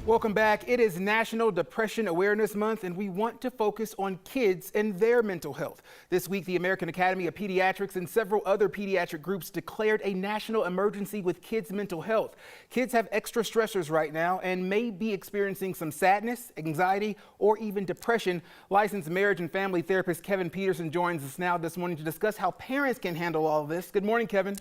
Welcome back. It is National Depression Awareness Month, and we want to focus on kids and their mental health. This week, the American Academy of Pediatrics and several other pediatric groups declared a national emergency with kids' mental health. Kids have extra stressors right now and may be experiencing some sadness, anxiety, or even depression. Licensed marriage and family therapist Kevin Peterson joins us now this morning to discuss how parents can handle all of this. Good morning, Kevin.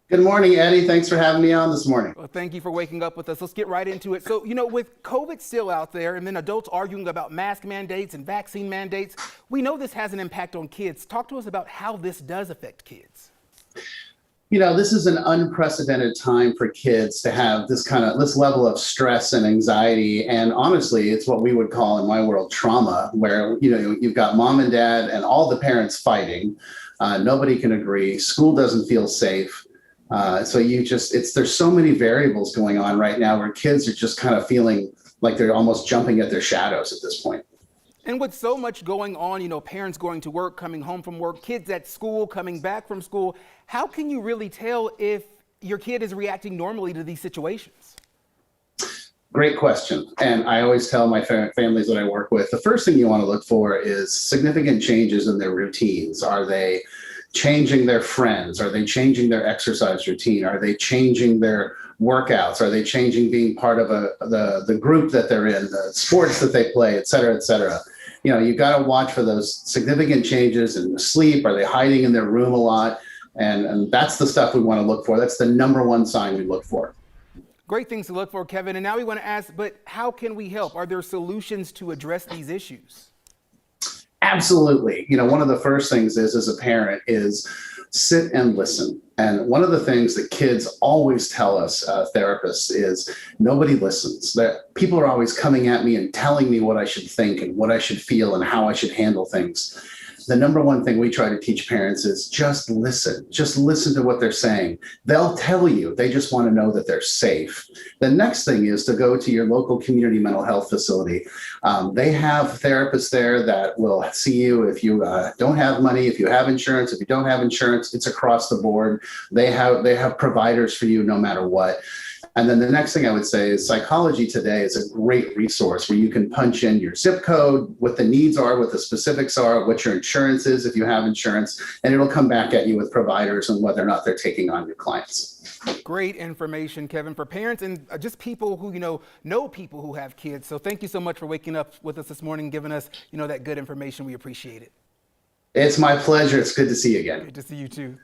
Good morning, Eddie. Thanks for having me on this morning. Well, thank you for waking up with us. Let's get right into it. So, with COVID still out there and then adults arguing about mask mandates and vaccine mandates, we know this has an impact on kids. Talk to us about how this does affect kids. This is an unprecedented time for kids to have this level of stress and anxiety. And honestly, it's what we would call in my world trauma, where, you've got mom and dad and all the parents fighting. Nobody can agree. School doesn't feel safe. There's so many variables going on right now where kids are just kind of feeling like they're almost jumping at their shadows at this point. And with so much going on, parents going to work, coming home from work, kids at school, coming back from school, how can you really tell if your kid is reacting normally to these situations? Great question. And I always tell my families that I work with, the first thing you want to look for is significant changes in their routines. Are they changing their friends? Are they changing their exercise routine? Are they changing their workouts? Are they changing being part of the group that they're in, the sports that they play, et cetera, et cetera? You've got to watch for those significant changes in sleep. Are they hiding in their room a lot? And that's the stuff we want to look for. That's the number one sign we look for. Great things to look for, Kevin. And now we want to ask, but how can we help? Are there solutions to address these issues? Absolutely. One of the first things is, as a parent, is sit and listen. And one of the things that kids always tell us, therapists, is nobody listens. That people are always coming at me and telling me what I should think and what I should feel and how I should handle things. The number one thing we try to teach parents is just listen. Just listen to what they're saying. They'll tell you. They just want to know that they're safe. The next thing is to go to your local community mental health facility. They have therapists there that will see you if you don't have money, if you have insurance, if you don't have insurance. It's across the board. They have providers for you no matter what. And then the next thing I would say is Psychology Today is a great resource where you can punch in your zip code, what the needs are, what the specifics are, what your insurance is if you have insurance, and it'll come back at you with providers and whether or not they're taking on your clients. Great information, Kevin, for parents and just people who, know people who have kids. So thank you so much for waking up with us this morning, giving us, that good information. We appreciate it. It's my pleasure. It's good to see you again. Good to see you too.